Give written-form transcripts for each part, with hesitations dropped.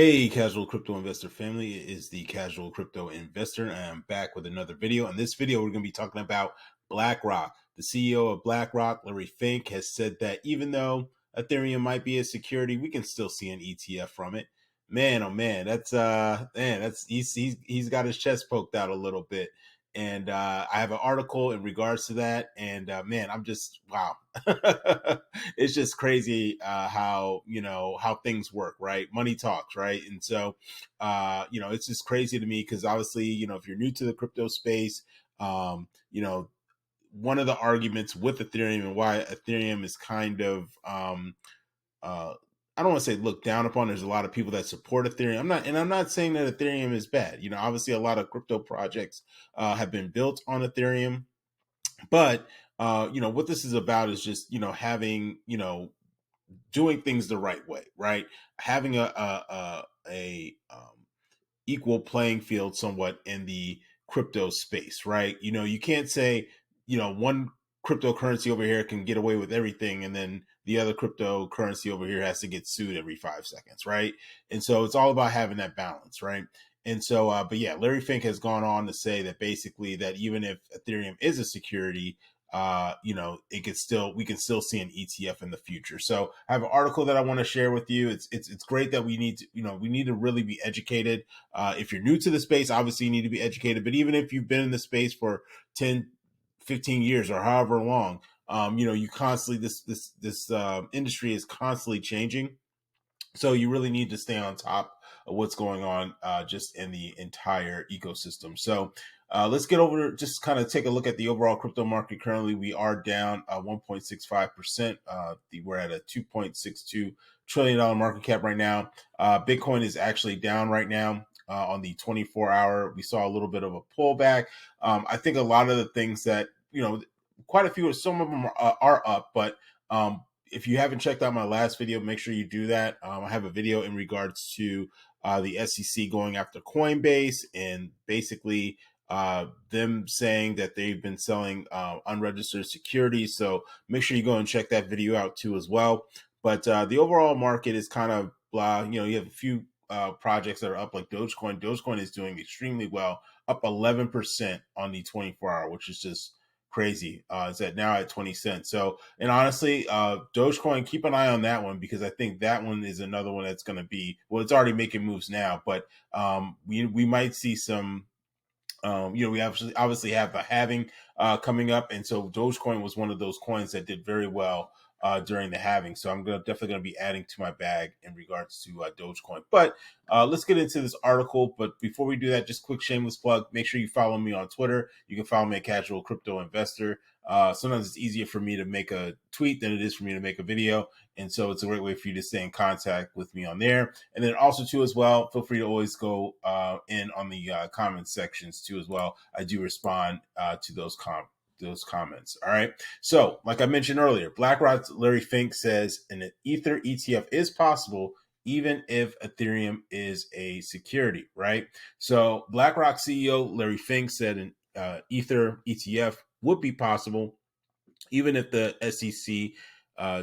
Hey, casual crypto investor family, it is the casual crypto investor, and I'm back with another video. In this video, we're going to be talking about BlackRock. The CEO of BlackRock, Larry Fink, has said that even though Ethereum might be a security, we can still see an ETF from it. Man, oh man, that's he's got his chest poked out a little bit. And I have an article in regards to that, and man, I'm just wow. It's just crazy how how things work, right? Money talks, right? And so it's just crazy to me because obviously, if you're new to the crypto space, one of the arguments with Ethereum and why Ethereum is kind of uh, I don't want to say looked down upon. There's a lot of people that support Ethereum. I'm not saying that Ethereum is bad. Obviously, a lot of crypto projects have been built on Ethereum, but what this is about is just having doing things the right way, right? Having a equal playing field somewhat in the crypto space, right? You can't say, one cryptocurrency over here can get away with everything and then the other cryptocurrency over here has to get sued every 5 seconds, right? And so it's all about having that balance, right? And so, but yeah, Larry Fink has gone on to say that basically that even if Ethereum is a security, we can still see an ETF in the future. So I have an article that I want to share with you. It's great that we need to, we need to really be educated. If you're new to the space, obviously you need to be educated, but even if you've been in the space for 10, 15 years or however long, you constantly, this industry is constantly changing. So you really need to stay on top of what's going on just in the entire ecosystem. So let's get over, just kind of take a look at the overall crypto market. Currently, we are down 1.65%. We're at a $2.62 trillion market cap right now. Bitcoin is actually down right now. On the 24-hour, we saw a little bit of a pullback. I think a lot of the things that, quite a few, some of them are up, but if you haven't checked out my last video, make sure you do that. I have a video in regards to the SEC going after Coinbase and basically them saying that they've been selling unregistered securities. So make sure you go and check that video out too as well. But the overall market is kind of blah. You have a few projects that are up like Dogecoin. Dogecoin is doing extremely well, up 11% on the 24-hour, which is just crazy. It's now at 20 cents. So, and honestly, Dogecoin, keep an eye on that one because I think that one is another one that's going to be, well, it's already making moves now, but we might see some. We obviously have the halving coming up, and so Dogecoin was one of those coins that did very well during the halving. So I'm definitely going to be adding to my bag in regards to Dogecoin. But let's get into this article. But before we do that, just quick shameless plug. Make sure you follow me on Twitter. You can follow me at Casual Crypto Investor. Sometimes it's easier for me to make a tweet than it is for me to make a video. And so it's a great way for you to stay in contact with me on there. And then also too, as well, feel free to always go in on the comment sections too, as well. I do respond to those comments. All right. So like I mentioned earlier, BlackRock's Larry Fink says an Ether ETF is possible even if Ethereum is a security, right? So BlackRock CEO Larry Fink said an Ether ETF would be possible even if the SEC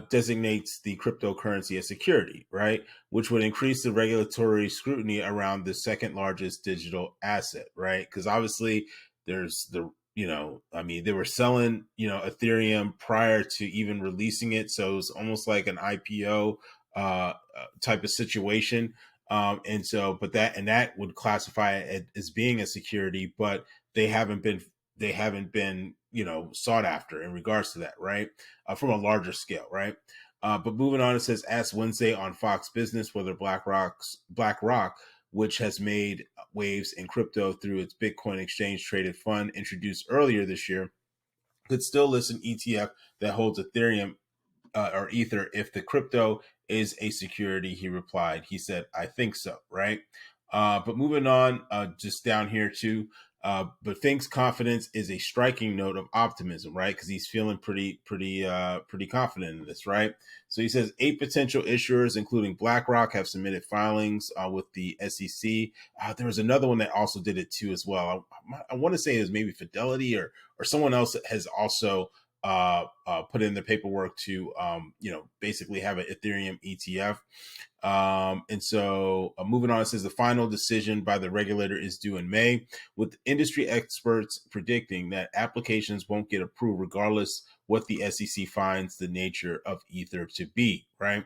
designates the cryptocurrency as security, right? Which would increase the regulatory scrutiny around the second largest digital asset, right? Because obviously there's they were selling, Ethereum prior to even releasing it. So it's almost like an IPO type of situation. That would classify it as being a security, but they haven't been sought after in regards to that, right? From a larger scale, right? But moving on, it says, asked Wednesday on Fox Business whether BlackRock, which has made waves in crypto through its Bitcoin exchange traded fund introduced earlier this year, could still list an ETF that holds Ethereum or Ether if the crypto is a security. He replied, he said, I think so, right? But moving on, just down here too, but Fink's confidence is a striking note of optimism, right? Because he's feeling pretty confident in this, right? So he says 8 potential issuers, including BlackRock, have submitted filings with the SEC. There was another one that also did it too as well. I want to say it was maybe Fidelity or someone else that has also put in the paperwork to, basically have an Ethereum ETF. And so moving on, it says the final decision by the regulator is due in May, with industry experts predicting that applications won't get approved regardless what the SEC finds the nature of Ether to be, right?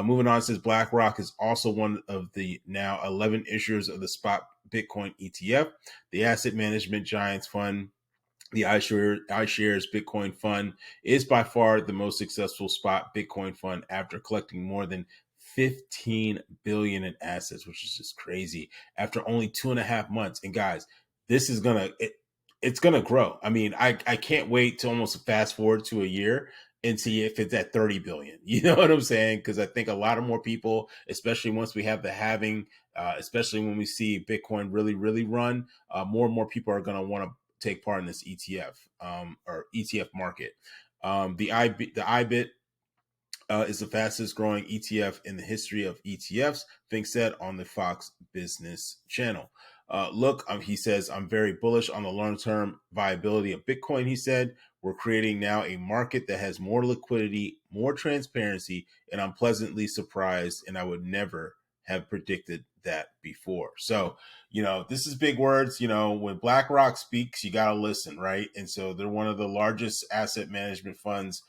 Moving on, it says BlackRock is also one of the now 11 issuers of the spot Bitcoin ETF. The asset management giants fund, the iShares Bitcoin Fund, is by far the most successful spot Bitcoin fund after collecting more than 15 billion in assets, which is just crazy after only 2.5 months. And guys, this is it's gonna grow. I mean, I can't wait to almost fast forward to a year and see if it's at 30 billion. You know what I'm saying? Because I think a lot of more people, especially once we have the halving, especially when we see Bitcoin really, really run, more and more people are going to want to take part in this ETF or ETF market. The IBIT is the fastest growing ETF in the history of ETFs, Fink said on the Fox Business Channel. Look, he says, I'm very bullish on the long-term viability of Bitcoin, he said. We're creating now a market that has more liquidity, more transparency, and I'm pleasantly surprised, and I would never have predicted that before. So, this is big words. When BlackRock speaks, you got to listen, right? And so they're one of the largest asset management funds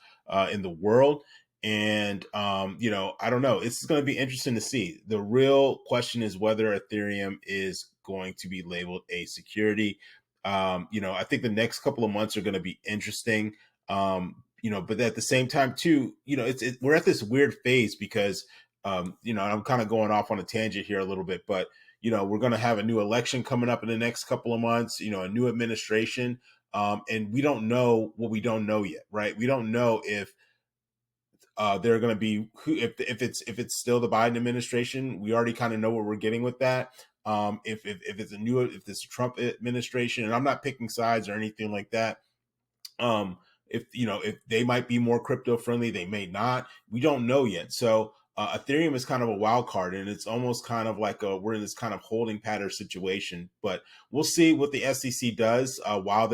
in the world. And, I don't know. It's going to be interesting to see. The real question is whether Ethereum is going to be labeled a security. I think the next couple of months are going to be interesting. But at the same time, too, we're at this weird phase because, I'm kind of going off on a tangent here a little bit, but, we're going to have a new election coming up in the next couple of months, a new administration. And we don't know what we don't know yet, right? We don't know if they're going to be if it's still the Biden administration. We already kind of know what we're getting with that. If it's a Trump administration, and I'm not picking sides or anything like that. If they might be more crypto friendly, they may not. We don't know yet. So Ethereum is kind of a wild card, and it's almost kind of like we're in this kind of holding pattern situation. But we'll see what the SEC does while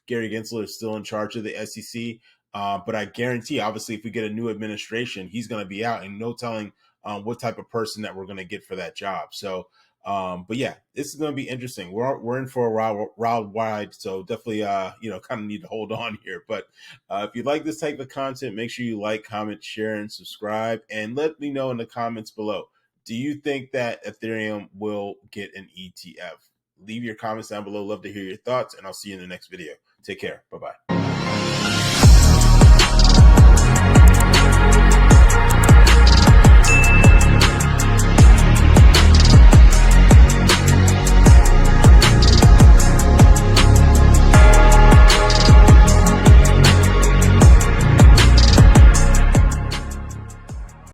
Gary Gensler is still in charge of the SEC. But I guarantee, obviously, if we get a new administration, he's going to be out, and no telling what type of person that we're going to get for that job. So, but yeah, this is going to be interesting. We're in for a wild ride, so definitely, kind of need to hold on here. But if you like this type of content, make sure you like, comment, share, and subscribe, and let me know in the comments below. Do you think that Ethereum will get an ETF? Leave your comments down below. Love to hear your thoughts, and I'll see you in the next video. Take care. Bye-bye.